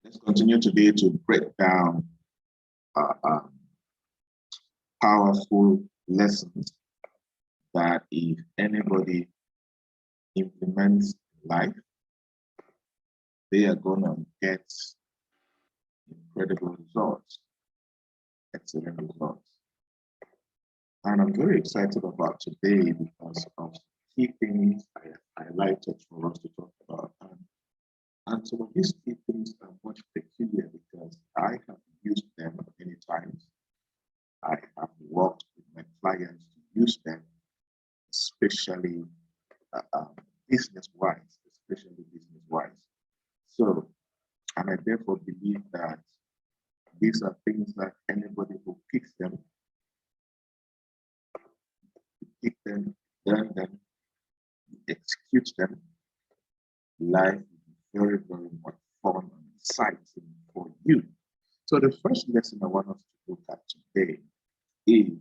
Let's continue today to break down uh, um, powerful lessons that if anybody implements in life, they are going to get incredible results, excellent results. And I'm very excited about today because of key things I highlighted for us to talk about. And some of these key things are much peculiar because I have used them many times. I have worked with my clients to use them, especially business-wise, especially business-wise. So, and I therefore believe that these are things that anybody who picks them, learn them, execute them, life will be very, very much fun and exciting for you. So the first lesson I want us to look at today is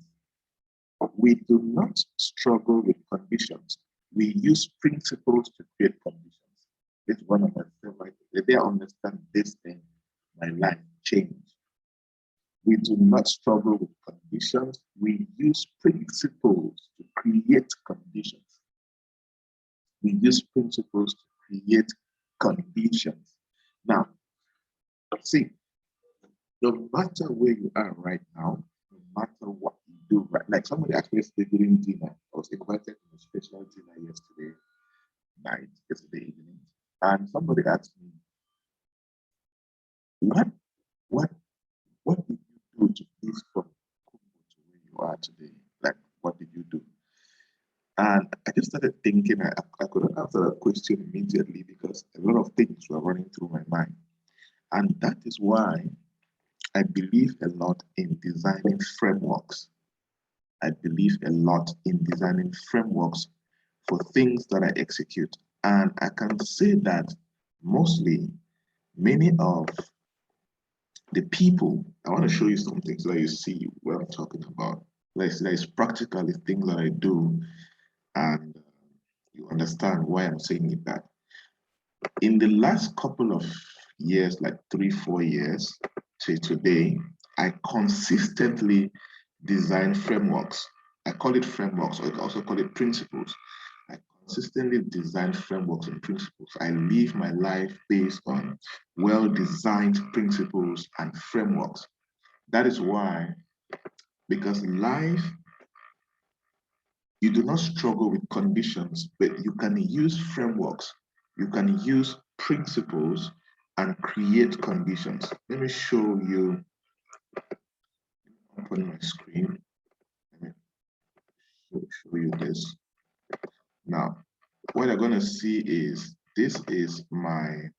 we do not struggle with conditions. We use principles to create conditions. It's one of my favorite. The day I understand this thing, my life changed. We do not struggle with conditions. We use principles to create conditions. We use principles to create conditions. Now, see, no matter where you are right now, no matter what you do, right? Like somebody asked me yesterday during dinner, I was invited to a special dinner yesterday night, yesterday evening, and somebody asked me, what did you do to this from to where you are today? Like, what did you do? And I just started thinking, I couldn't answer that question immediately because a lot of things were running through my mind. And that is why I believe a lot in designing frameworks. I believe a lot in designing frameworks for things that I execute. And I can say that mostly many of the people, I want to show you something so that you see what I'm talking about. Like, it's practically things that I do, and you understand why I'm saying it that. In the last couple of years, like 3-4 years to today, I consistently design frameworks. I call it frameworks, or I also call it principles. I consistently design frameworks and principles. I live my life based on well-designed principles and frameworks. That is why, because life, you do not struggle with conditions, but you can use frameworks, you can use principles and create conditions. Let me show you on my screen. Let me show you this. Now, what you're going to see is this is my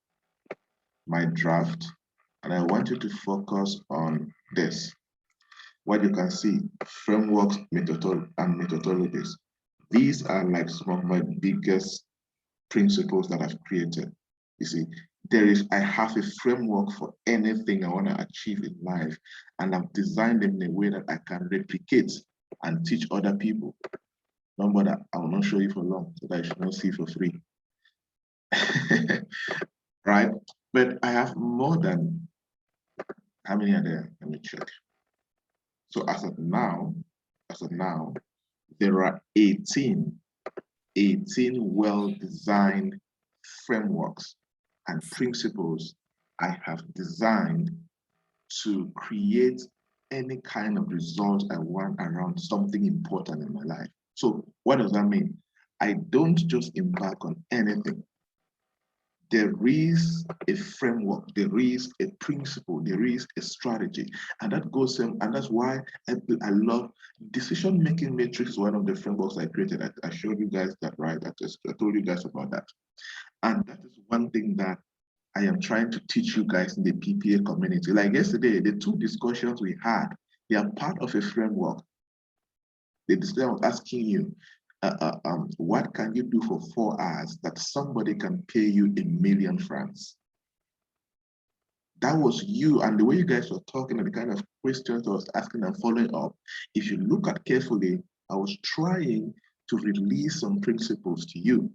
draft, and I want you to focus on this. What you can see, frameworks, and methodologies. These are like some of my biggest principles that I've created. You see, I have a framework for anything I want to achieve in life, and I've designed them in a way that I can replicate and teach other people. Number that I will not show you for long, so that you should not see for free. Right? But I have more than, how many are there? Let me check. So as of now, there are 18 well-designed frameworks and principles I have designed to create any kind of result I want around something important in my life. So what does that mean? I don't just embark on anything. There is a framework, there is a principle, there is a strategy, and that goes and that's why I love decision-making matrix. Is one of the frameworks I created. I showed you guys that, right? I told you guys about that, and that is one thing that I am trying to teach you guys in the PPA community. Like yesterday, the 2 discussions we had, they are part of a framework. The discussion was asking you, what can you do for 4 hours that somebody can pay you £1,000,000 francs? That was you, and the way you guys were talking and the kind of questions I was asking and following up. If you look at carefully, I was trying to release some principles to you.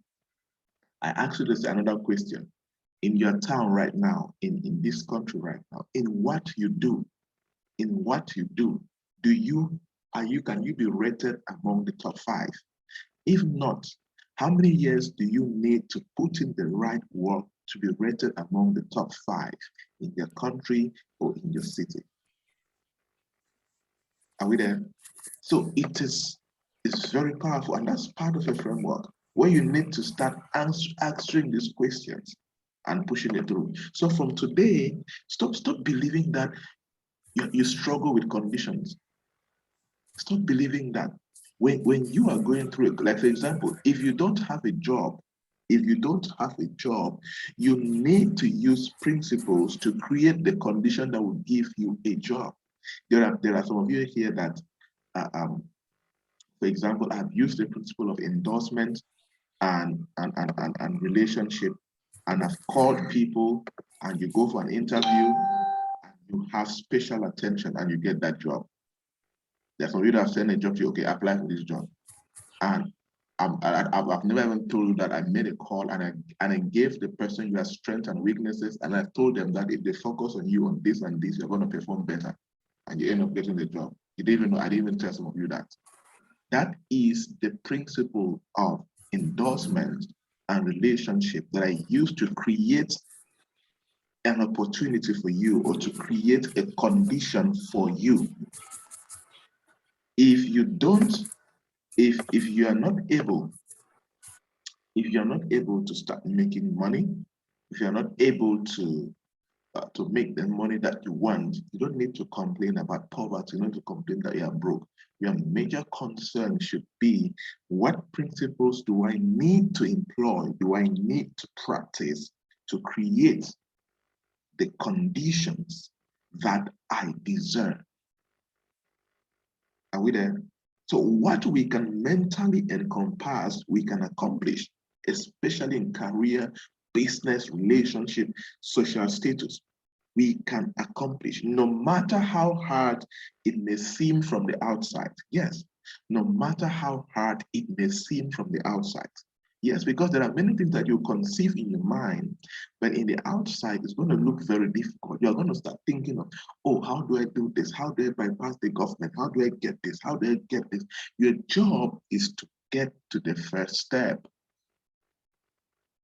I asked you this another question. in your town right now, in this country right now, in what you do, do you, can you be rated among the top 5? If not, how many years do you need to put in the right work to be rated among the top 5 in your country or in your city? Are we there? So it's very powerful, and that's part of a framework where you need to start answering these questions and pushing it through. So from today, stop believing that you struggle with conditions. Stop believing that when you are going through it, like for example, if you don't have a job, you need to use principles to create the condition that will give you a job. There are some of you here that, for example, I've used the principle of endorsement and relationship, and I've called people, and you go for an interview, and you have special attention, and you get that job. There's some of you that have sent a job to you, okay, apply for this job. And I've never even told you that I made a call and I gave the person your strengths and weaknesses, and I told them that if they focus on you on this and this, you're going to perform better, and you end up getting the job. You didn't even know. I didn't even tell some of you that. That is the principle of endorsement and relationship that I use to create an opportunity for you, or to create a condition for you. If you don't, if you are not able to start making money, if you're not able to make the money that you want, you don't need to complain about poverty. You don't need to complain that you are broke. Your major concern should be, what principles do I need to employ, do I need to practice to create the conditions that I deserve? Are we there? So what we can mentally encompass, we can accomplish, especially in career, business, relationship, social status. We can accomplish, no matter how hard it may seem from the outside. Yes, no matter how hard it may seem from the outside. Yes, because there are many things that you conceive in your mind, but in the outside, it's going to look very difficult. You're going to start thinking of, oh, how do I do this? How do I bypass the government? How do I get this? How do I get this? Your job is to get to the first step.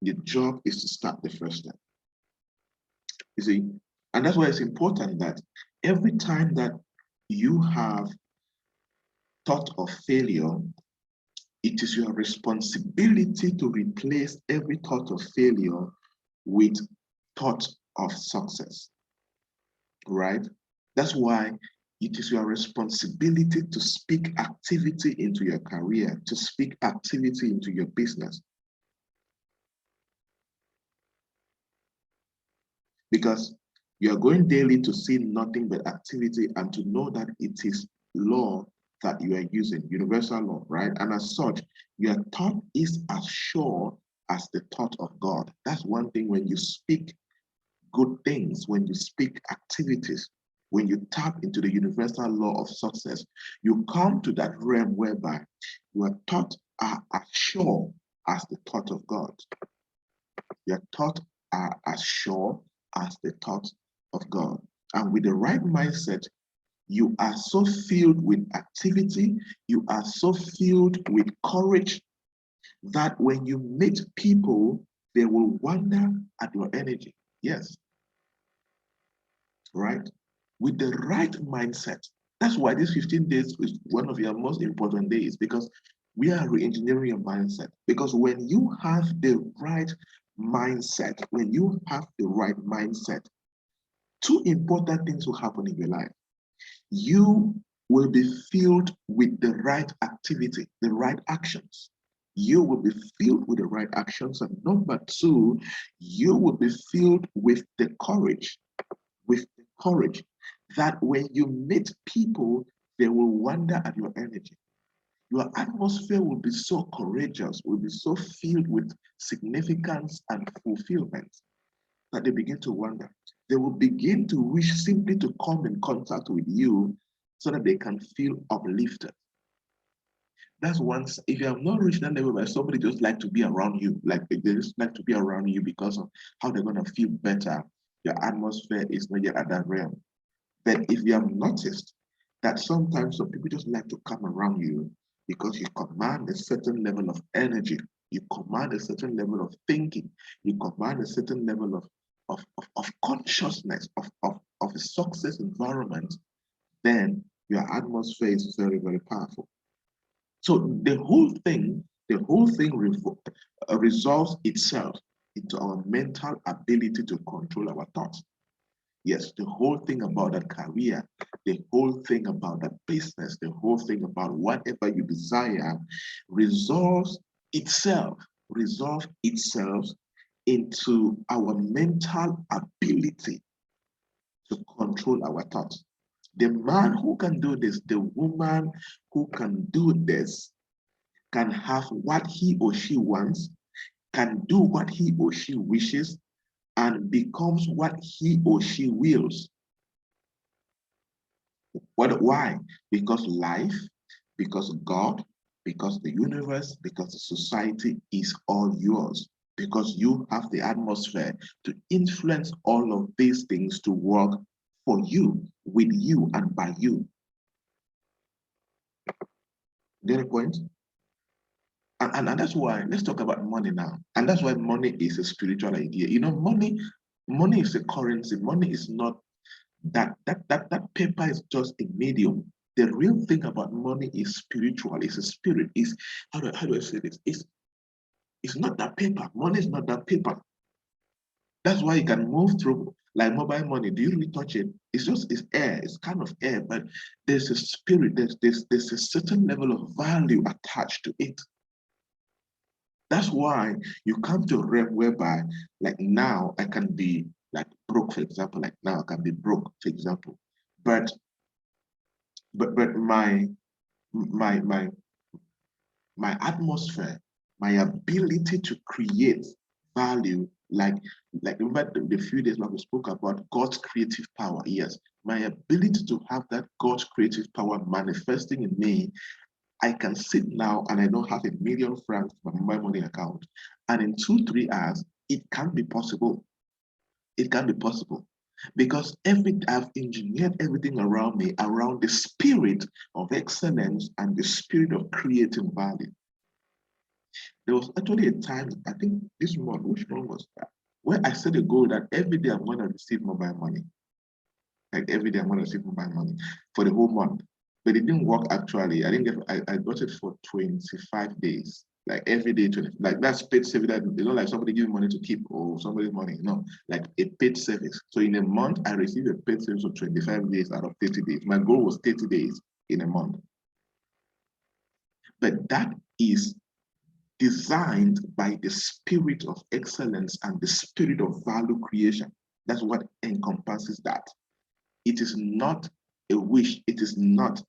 Your job is to start the first step. You see, and that's why it's important that every time that you have thought of failure, it is your responsibility to replace every thought of failure with thought of success, right? That's why it is your responsibility to speak activity into your career, to speak activity into your business. Because you are going daily to see nothing but activity, and to know that it is law that you are using, universal law, right? And as such, your thought is as sure as the thought of God. That's one thing. When you speak good things, when you speak activities, when you tap into the universal law of success, you come to that realm whereby your thoughts are as sure as the thought of God. Your thoughts are as sure as the thoughts of God. And with the right mindset, you are so filled with activity, you are so filled with courage, that when you meet people, they will wonder at your energy. Yes. Right? With the right mindset. That's why this 15 days is one of your most important days, because we are re-engineering your mindset. Because when you have the right mindset, two important things will happen in your life. You will be filled with the right activity, the right actions. You will be filled with the right actions. And number two, you will be filled with the courage, that when you meet people, they will wonder at your energy. Your atmosphere will be so courageous, will be so filled with significance and fulfillment, that they begin to wonder. They will begin to wish simply to come in contact with you, so that they can feel uplifted. That's once, if you have not reached that level where somebody just like to be around you, like they just like to be around you because of how they're going to feel better, your atmosphere is not yet at that realm. But if you have noticed that sometimes some people just like to come around you because you command a certain level of energy, you command a certain level of thinking, you command a certain level of consciousness, of a success environment, then your atmosphere is very, very powerful. So the whole thing resolves itself into our mental ability to control our thoughts. Yes, the whole thing about that career, the whole thing about that business, the whole thing about whatever you desire itself, resolves itself into our mental ability to control our thoughts. The man who can do this, the woman who can do this, can have what he or she wants, can do what he or she wishes, and becomes what he or she wills. Why? Because life, because God, because the universe, because the society is all yours. Because you have the atmosphere to influence all of these things to work for you, with you, and by you. Get a point? And that's why, let's talk about money now. And that's why money is a spiritual idea. You know, money is a currency. Money is not that paper is just a medium. The real thing about money is spiritual. It's a spirit. It's how do I say this? It's not that paper. Money is not that paper. That's why you can move through like mobile money. Do you really touch it? It's air. It's kind of air, but there's a spirit. There's a certain level of value attached to it. That's why you come to a realm whereby, like now, I can be like broke, for example. Like now, I can be broke, for example. But but my my my atmosphere, my ability to create value, like remember the few days when we spoke about God's creative power. Yes, my ability to have that God's creative power manifesting in me. I can sit now and I don't have £1,000,000 in my money account. And in 2, 3 hours, it can be possible. It can be possible. Because I've engineered everything around me, around the spirit of excellence and the spirit of creating value. There was actually a time, I think this month, which one was that? Where I set a goal that every day I'm going to receive mobile money. Like every day I'm going to receive mobile money for the whole month. But it didn't work actually. I didn't get I got it for 25 days. Like every day, 20, like that's paid service. That you know, like somebody giving money to keep or somebody's money. No, like a paid service. So in a month, I received a paid service of 25 days out of 30 days. My goal was 30 days in a month. But that is designed by the spirit of excellence and the spirit of value creation. That's what encompasses that. It is not a wish. It is not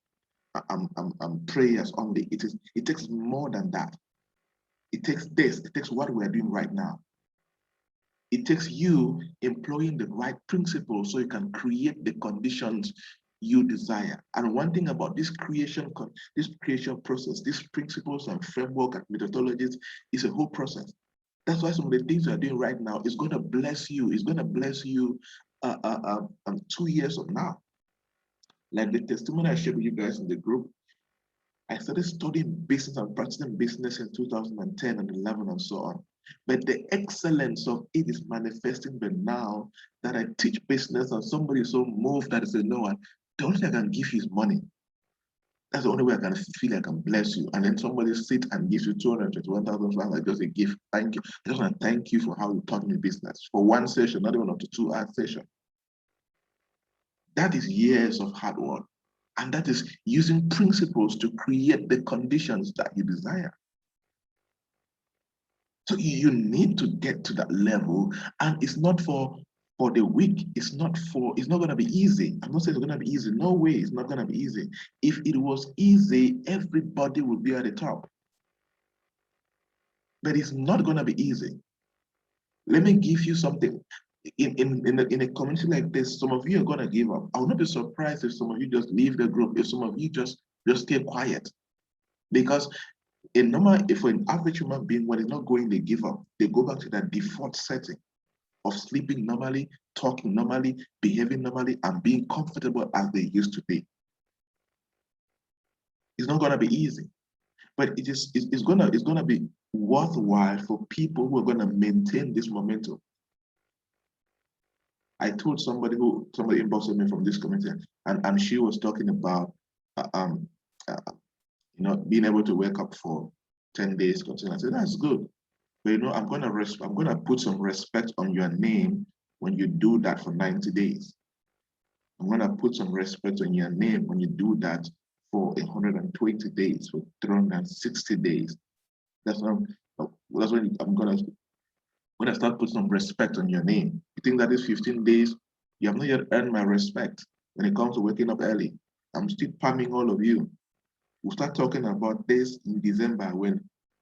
prayers only. It takes more than that. It takes this. It takes what we're doing right now. It takes you employing the right principles so you can create the conditions you desire. And one thing about this creation process, these principles and framework and methodologies is a whole process. That's why some of the things you're doing right now is going to bless you. It's going to bless you 2 years from now. Like the testimony I shared with you guys in the group, I started studying business and practicing business in 2010 and 11 and so on. But the excellence of it is manifesting. But now that I teach business and somebody is so moved that they say, no, the only thing I can give you is money. That's the only way I can feel I can bless you. And then somebody sits and gives you 221,000 like just a gift. Thank you. I just want to thank you for how you taught me business for one session, not even up to 2 hour session. That is years of hard work. And that is using principles to create the conditions that you desire. So you need to get to that level, and it's not for the weak. It's not going to be easy. I'm not saying it's going to be easy. No way, it's not going to be easy. If it was easy, everybody would be at the top. But it's not going to be easy. Let me give you something. In a community like this, some of you are going to give up. I will not be surprised if some of you just leave the group, if some of you just stay quiet. Because if an average human being, when it's not going, they give up. They go back to that default setting of sleeping normally, talking normally, behaving normally, and being comfortable as they used to be. It's not gonna be easy, but it's gonna be worthwhile for people who are gonna maintain this momentum. I told somebody inboxed me from this community, and she was talking about uh, um uh, being able to wake up for 10 days continuously. I said, that's good. But I'm gonna put some respect on your name when you do that for 90 days. I'm gonna put some respect on your name when you do that for 120 days, for 360 days. That's when I'm gonna start putting some respect on your name. You think that is 15 days? You have not yet earned my respect when it comes to waking up early. I'm still palming all of you. We'll start talking about this in December when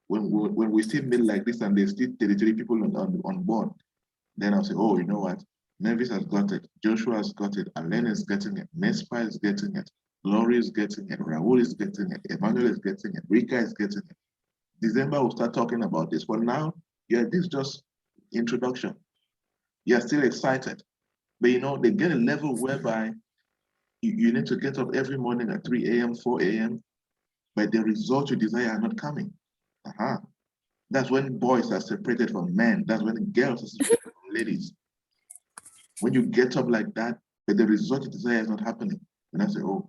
we still meet like this and there's still 33 people on board. Then I'll say, oh, you know what? Nevis has got it. Joshua has got it. Alain is getting it. Nespa is getting it. Glory is getting it. Raul is getting it. Emmanuel is getting it. Rika is getting it. December, we'll start talking about this. For now, yeah, this is just introduction. You're still excited. But they get a level whereby you need to get up every morning at 3 a.m., 4 a.m., but the results you desire are not coming. That's when boys are separated from men. That's when girls are separated from ladies. When you get up like that, but the result you desire is not happening, and I say, oh,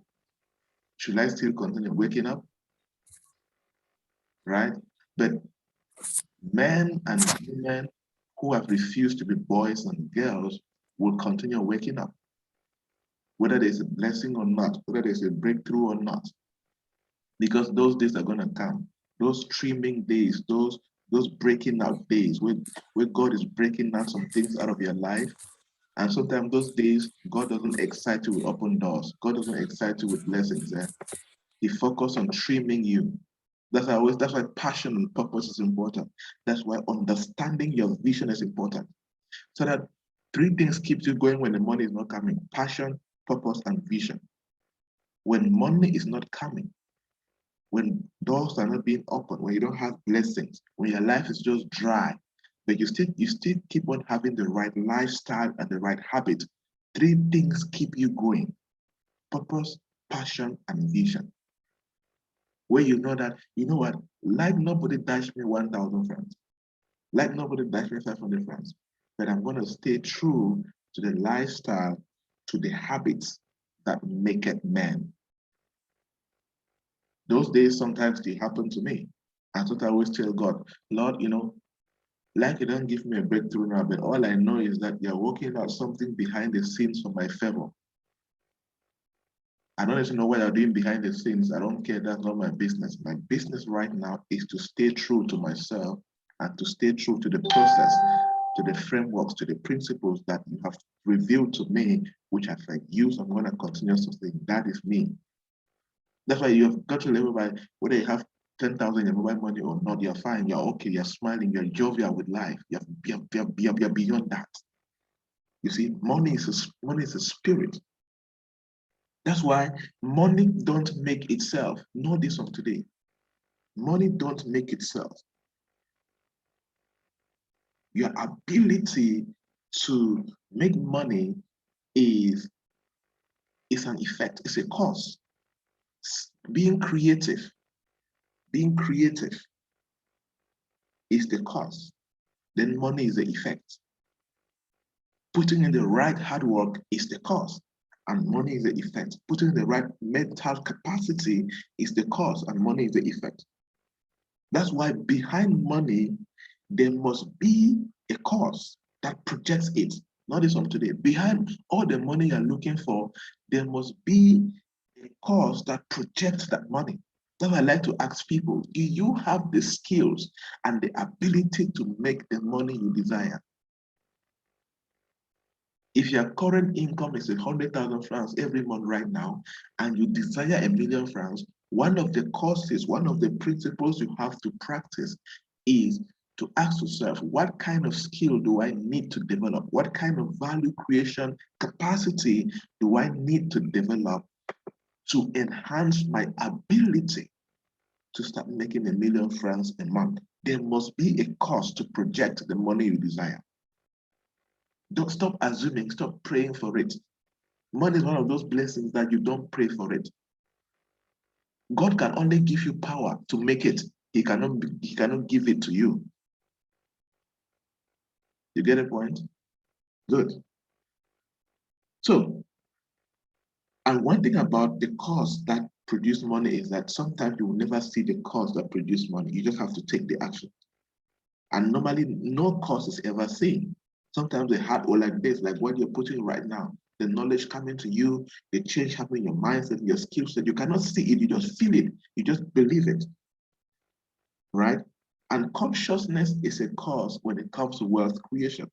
should I still continue waking up? Right? But men and women who have refused to be boys and girls will continue waking up, whether there's a blessing or not, whether there's a breakthrough or not, because those days are going to come. Those streaming days, those breaking out days where God is breaking out some things out of your life. And sometimes those days, God doesn't excite you with open doors. God doesn't excite you with blessings. He focuses on trimming you. That's why passion and purpose is important. That's why understanding your vision is important. So that 3 things keep you going when the money is not coming: passion, purpose, and vision. When money is not coming, when doors are not being opened, when you don't have blessings, when your life is just dry, but you still keep on having the right lifestyle and the right habit. 3 things keep you going: purpose, passion, and vision. Where you know that, you know what, like nobody dashed me 1,000 francs, like nobody dashed me 500 francs, but I'm going to stay true to the lifestyle, to the habits that make it man. Those days sometimes they happen to me. And so I always tell God, Lord, like you don't give me a breakthrough now, but all I know is that you're working out something behind the scenes for my favor. I don't even know what you're doing behind the scenes. I don't care. That's not my business. My business right now is to stay true to myself and to stay true to the process, to the frameworks, to the principles that you have revealed to me, which I use. I'm going to continue to say that is me. That's why you have got to live by whether you have 10,000 in your mobile money or not, you're fine, you're okay, you're smiling, you're jovial with life, you're beyond that. You see, money is a spirit. That's why money don't make itself. Know this of today. Money don't make itself. Your ability to make money is an effect, it's a cause. Being creative is the cause. Then money is the effect. Putting in the right hard work is the cause, and money is the effect. Putting in the right mental capacity is the cause, and money is the effect. That's why behind money, there must be a cause that projects it. Not this from today. Behind all the money you're looking for, there must be a cause that projects that money. That's why I like to ask people, do you have the skills and the ability to make the money you desire? If your current income is 100,000 francs every month right now, and you desire 1,000,000 francs, one of the courses, one of the principles you have to practice is to ask yourself, what kind of skill do I need to develop? What kind of value creation capacity do I need to develop to enhance my ability to start making £1,000,000 a month. There must be a cost to project the money you desire. Don't stop assuming, stop praying for it. Money is one of those blessings that you don't pray for it. God can only give you power to make it. He cannot give it to you. You get a point? Good. So, and one thing about the cause that produce money is that sometimes you will never see the cause that produce money. You just have to take the action. And normally, no cause is ever seen. Sometimes they hard or like this, like what you're putting right now, the knowledge coming to you, the change happening in your mindset, your skill set. You cannot see it, you just feel it, you just believe it, right? And consciousness is a cause when it comes to wealth creation.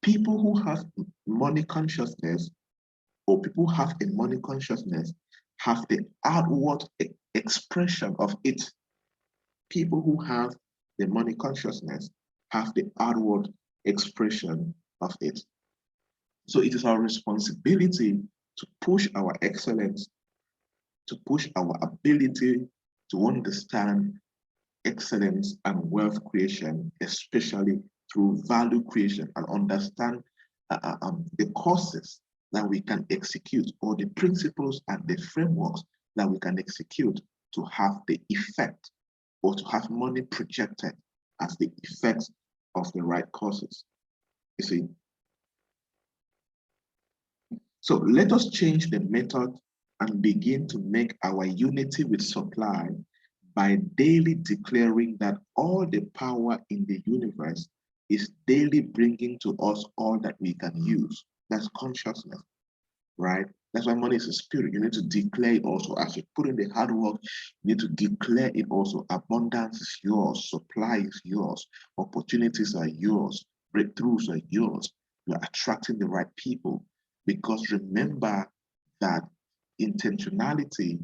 People who have money consciousness, or people who have a money consciousness, have the outward expression of it. People who have the money consciousness have the outward expression of it. So it is our responsibility to push our excellence, to push our ability to understand excellence and wealth creation, especially through value creation, and understand the courses that we can execute, or the principles and the frameworks that we can execute to have the effect, or to have money projected as the effects of the right courses. You see? So let us change the method and begin to make our unity with supply by daily declaring that all the power in the universe is daily bringing to us all that we can use. That's consciousness, right? That's why money is a spirit. You need to declare it also. As you put in the hard work, you need to declare it also. Abundance is yours. Supply is yours. Opportunities are yours. Breakthroughs are yours. You're attracting the right people. Because remember that intentionality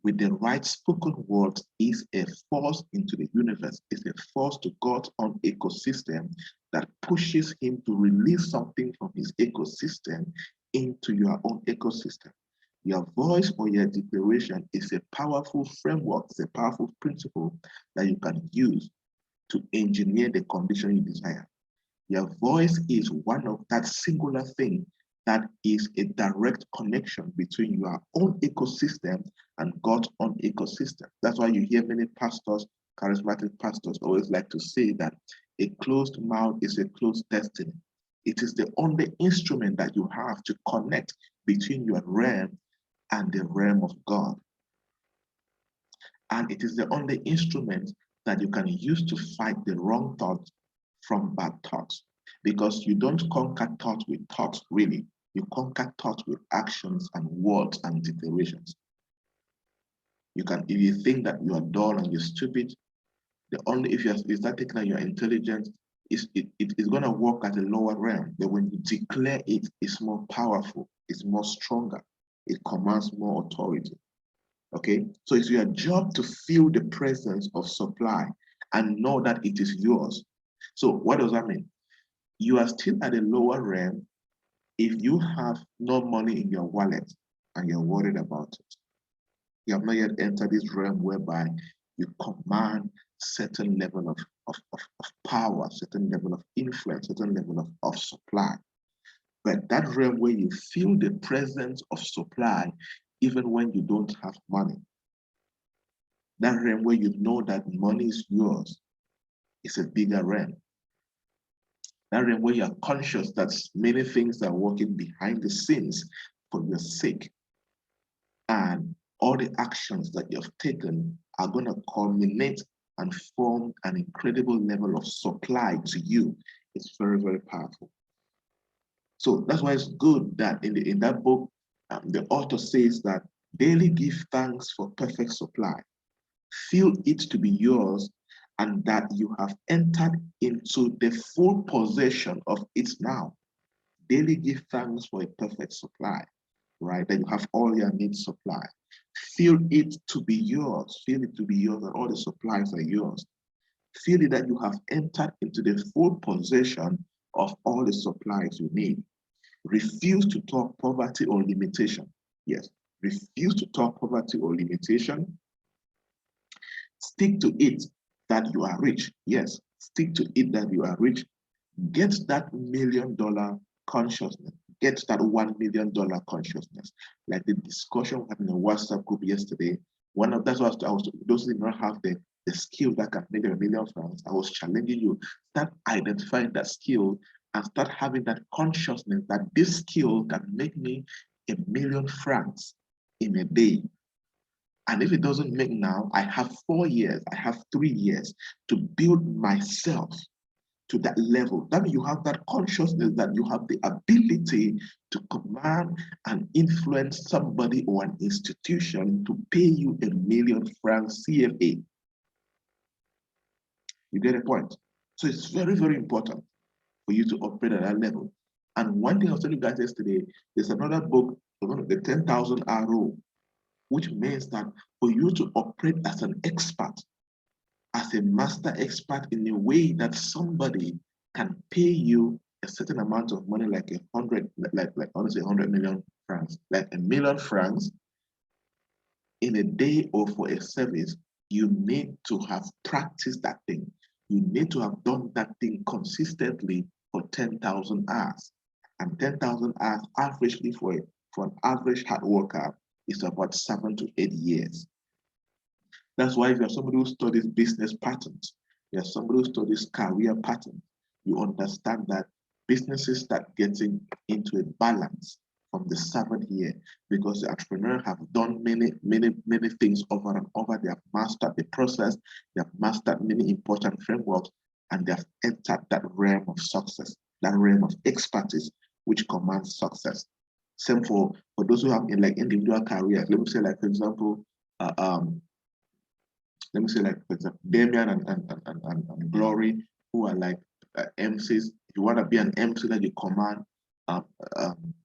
with the right spoken words is a force into the universe. It's a force to God's own ecosystem that pushes him to release something from his ecosystem into your own ecosystem. Your voice or your declaration is a powerful framework, it's a powerful principle that you can use to engineer the condition you desire. Your voice is one of that singular thing that is a direct connection between your own ecosystem and God's own ecosystem. That's why you hear many pastors, charismatic pastors, always like to say that a closed mouth is a closed destiny. It is the only instrument that you have to connect between your realm and the realm of God. And it is the only instrument that you can use to fight the wrong thoughts from bad thoughts. Because you don't conquer thoughts with thoughts, really. You conquer thoughts with actions and words and declarations. You can, if you think that you are dull and you're stupid, if you start taking out your intelligence, it is going to work at a lower realm. But when you declare it, it's more powerful, it's more stronger, it commands more authority. Okay, so it's your job to feel the presence of supply and know that it is yours. So what does that mean? You are still at a lower realm if you have no money in your wallet and you're worried about it. You have not yet entered this realm whereby you command certain level of power, certain level of influence, certain level of supply. But that realm where you feel the presence of supply even when you don't have money, that realm where you know that money is yours, is a bigger realm. That realm where you're conscious that many things are working behind the scenes for your sake. And all the actions that you've taken are going to culminate and form an incredible level of supply to you. It's very, very powerful. So that's why it's good that in that book, the author says that daily give thanks for perfect supply. Feel it to be yours, and that you have entered into the full possession of it now. Daily give thanks for a perfect supply, right? That you have all your needs supplied. Feel it to be yours. Feel it to be yours, and all the supplies are yours. Feel it that you have entered into the full possession of all the supplies you need. Refuse to talk poverty or limitation. Yes, refuse to talk poverty or limitation. Stick to it that you are rich. Yes, stick to it that you are rich. Get that $1 million consciousness. Get that $1 million consciousness. Like the discussion we had in the WhatsApp group yesterday. That's what I was those who did not have the skill that can make them £1,000,000. I was challenging you. Start identifying that skill and start having that consciousness that this skill can make me £1,000,000 in a day. And if it doesn't make now, I have 4 years, I have 3 years to build myself to that level. That means you have that consciousness that you have the ability to command and influence somebody or an institution to pay you £1,000,000 CFA. You get a point? So it's very, very important for you to operate at that level. And one thing I was telling you guys yesterday, there's another book, the 10,000 hour rule, which means that for you to operate as an expert, as a master expert in a way that somebody can pay you a certain amount of money, like 100, like honestly 100 million francs, like £1,000,000 in a day or for a service, you need to have practiced that thing. You need to have done that thing consistently for 10,000 hours. And 10,000 hours averagely for an average hard worker is about 7 to 8 years. That's why if you're somebody who studies business patterns, you're somebody who studies career patterns, you understand that businesses start getting into a balance from the 7th year because the entrepreneur have done many things over and over. They have mastered the process, they have mastered many important frameworks, and they have entered that realm of success, that realm of expertise, which commands success. Same for those who have like individual careers. Let me say, like, for example, let me say, like, for example, Damian and Glory, who are like MCs. If you want to be an MC that you command, you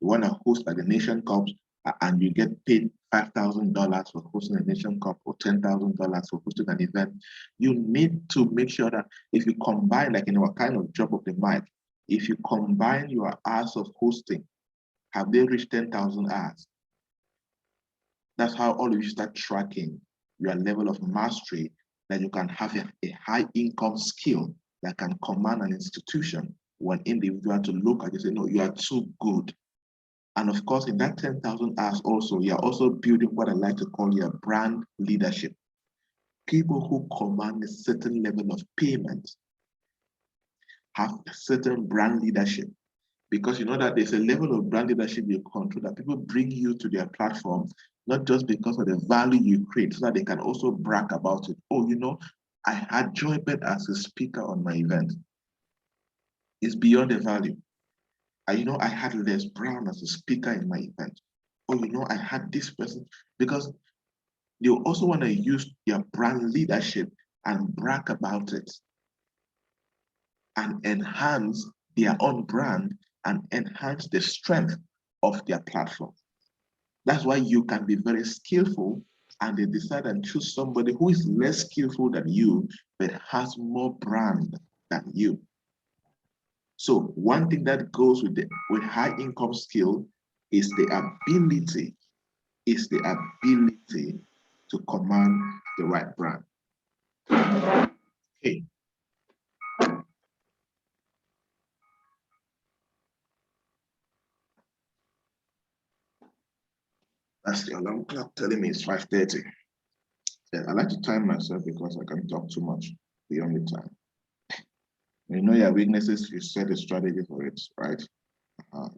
want to host like the Nation Cups, and you get paid $5,000 for hosting a Nation Cup or $10,000 for hosting an event, you need to make sure that if you combine, like in our kind of job of the mic, if you combine your hours of hosting, have they reached 10,000 hours? That's how all of you start tracking your level of mastery, that you can have a high income skill that can command an institution or an individual to look at you and say, no, you are too good. And of course, in that 10,000 hours also, you're also building what I like to call your brand leadership. People who command a certain level of payment have a certain brand leadership, because you know that there's a level of brand leadership you control, that people bring you to their platform, not just because of the value you create, so that they can also brag about it. Oh, you know, I had Joybert as a speaker on my event. It's beyond the value. You know, I had Les Brown as a speaker in my event. Oh, you know, I had this person, because they also want to use their brand leadership and brag about it and enhance their own brand and enhance the strength of their platform. That's why you can be very skillful and they decide and choose somebody who is less skillful than you, but has more brand than you. So one thing that goes with high income skill is the ability to command the right brand. Okay. That's the alarm clock telling me it's 5:30. Yeah, I like to time myself because I can talk too much beyond the time. When you know your weaknesses, you set a strategy for it, right?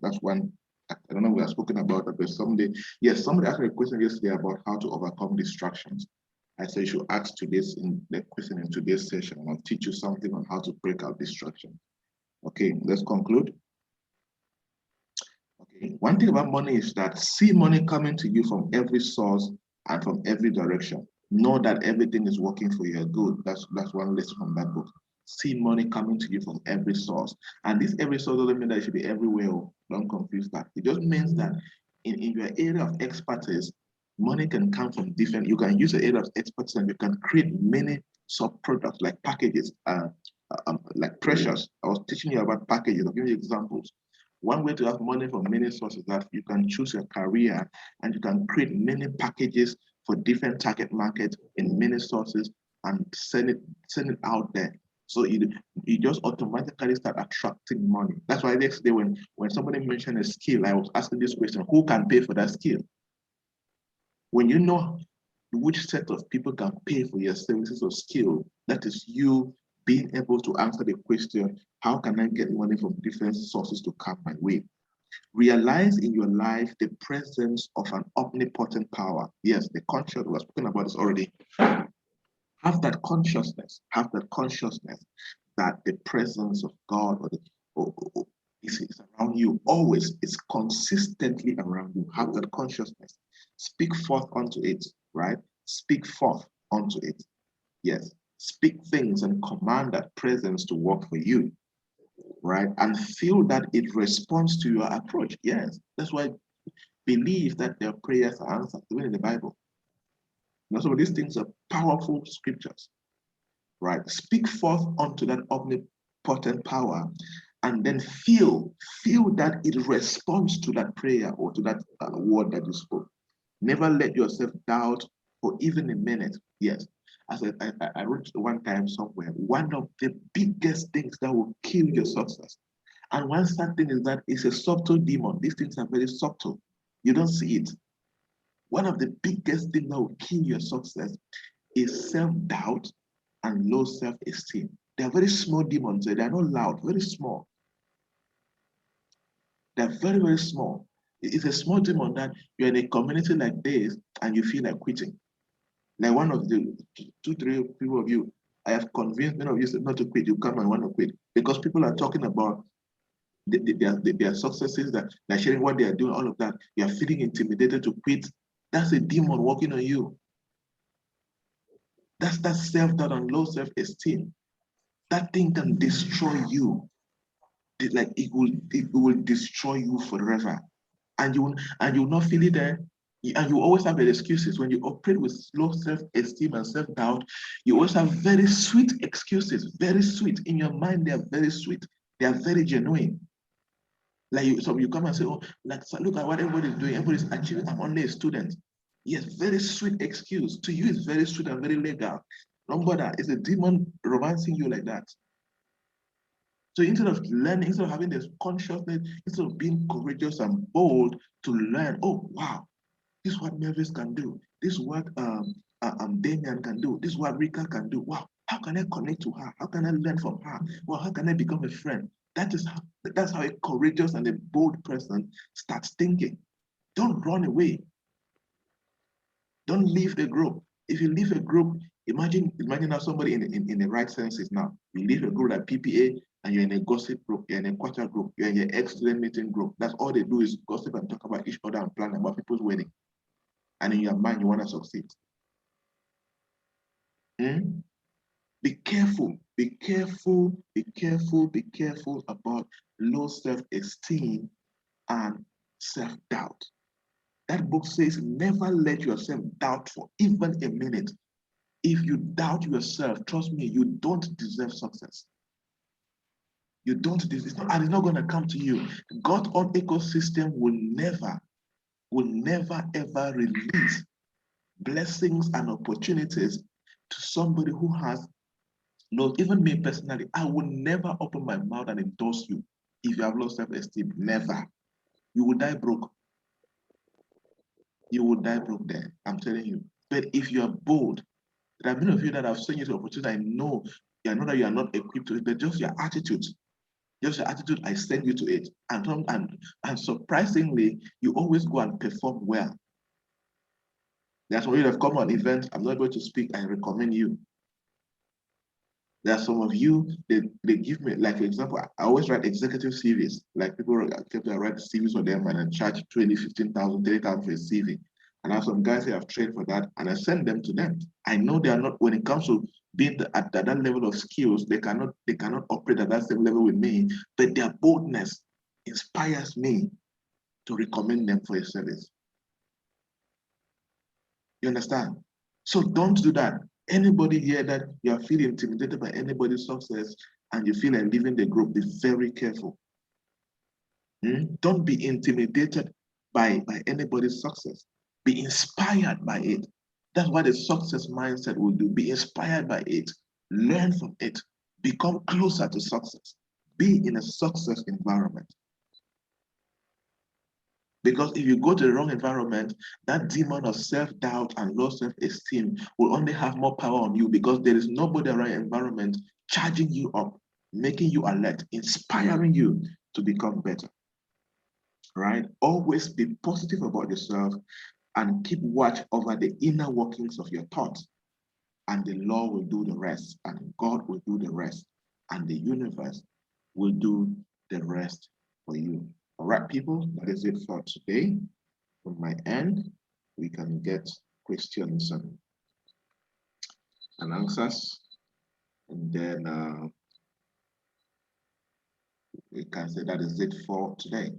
That's one. I don't know, we have spoken about that, but somebody asked me a question yesterday about how to overcome distractions. I said you should ask the question in today's session. I'll teach you something on how to break out distractions. Okay, let's conclude. Okay, one thing about money is that see money coming to you from every source and from every direction. Know that everything is working for your good. That's one lesson from that book. See money coming to you from every source. And this every source doesn't mean that it should be everywhere. Don't confuse that. It just means that in your area of expertise, money can come from different, you can use the area of expertise and you can create many sub-products like packages, like Precious. I was teaching you about packages. I'll give you examples. One way to have money from many sources is that you can choose your career and you can create many packages for different target markets in many sources and send it out there. So you just automatically start attracting money. That's why next day when somebody mentioned a skill, I was asking this question: who can pay for that skill? When you know which set of people can pay for your services or skill, that is you being able to answer the question, how can I get money from different sources to come my way? Realize in your life the presence of an omnipotent power. Yes, the conscious, we were speaking about this already. Have that consciousness that the presence of God is around you always, it's consistently around you. Have that consciousness. Speak forth unto it, right? Speak forth unto it. Yes. Speak things and command that presence to work for you, right? And feel that it responds to your approach. Yes. That's why believe that their prayers are answered, even in the Bible. Now, some of these things are powerful scriptures, right? Speak forth unto that omnipotent power, and then feel that it responds to that prayer or to that word that you spoke. Never let yourself doubt for even a minute. Yes, as I wrote one time somewhere, one of the biggest things that will kill your success. And one sad thing is that it's a subtle demon. These things are very subtle. You don't see it. One of the biggest things that will kill your success is self-doubt and low self-esteem. They are very small demons. They are not loud, very small. They're very, very small. It's a small demon that you're in a community like this and you feel like quitting. Like one of the 2, 3 people of you, I have convinced many of you not to quit. You come and want to quit because people are talking about their successes, that they're sharing what they are doing, all of that. You are feeling intimidated to quit. That's a demon working on you. That's that self-doubt and low self-esteem. That thing can destroy you. Like it will destroy you forever. And you will not feel it there. And you always have the excuses. When you operate with low self-esteem and self-doubt, you always have very sweet excuses, very sweet. In your mind, they are very sweet. They are very genuine. Like you come and say, oh, like, look at what everybody's doing. Everybody's achieving. I'm only a student. Yes, very sweet excuse. To you, it's very sweet and very legal. Don't bother. It's a demon romancing you like that. So instead of learning, instead of having this consciousness, instead of being courageous and bold to learn, oh, wow, this is what Mavis can do. This is what Damian can do. This is what Rika can do. Wow, how can I connect to her? How can I learn from her? Well, how can I become a friend? That's how a courageous and a bold person starts thinking. Don't run away. Don't leave the group. If you leave a group, imagine how somebody in the right senses now. You leave a group like PPA and you're in a gossip group, you're in a quarter group, you're in your ex-student meeting group. That's all they do is gossip and talk about each other and plan about people's wedding. And in your mind, you want to succeed. Hmm? Be careful, be careful, be careful, be careful about low self-esteem and self-doubt. That book says, never let yourself doubt for even a minute. If you doubt yourself, trust me, you don't deserve success. You don't deserve, and it's not going to come to you. God's own ecosystem will never ever release blessings and opportunities to somebody who has no, even me personally, I will never open my mouth and endorse you if you have low self-esteem. Never. You will die broke. You will die broke there. I'm telling you. But if you are bold, there are many of you that have seen you to opportunity. I know that you are not equipped to it, but just your attitude. Just your attitude, I send you to it. And surprisingly, you always go and perform well. There's some of you that have come on events, I'm not able to speak, I recommend you. There are some of you, they give me, like for example, I always write executive CVs. Like people write CVs for them and I charge 20, 15,000, 30,000 for a CV. And I have some guys who have trained for that and I send them to them. I know they are not, when it comes to being at that level of skills, they cannot operate at that same level with me, but their boldness inspires me to recommend them for a service. You understand? So don't do that. Anybody here that you are feeling intimidated by anybody's success and you feel like leaving the group, be very careful. Don't be intimidated by anybody's success. Be inspired by it. That's what a success mindset will do. Be inspired by it, learn from it, become closer to success, be in a success environment. Because if you go to the wrong environment, that demon of self-doubt and low self-esteem will only have more power on you because there is nobody around your environment charging you up, making you alert, inspiring you to become better. Right? Always be positive about yourself and keep watch over the inner workings of your thoughts. And the Lord will do the rest, and God will do the rest, and the universe will do the rest for you. All right, people, that is it for today. From my end, we can get questions and answers, and then we can say that is it for today.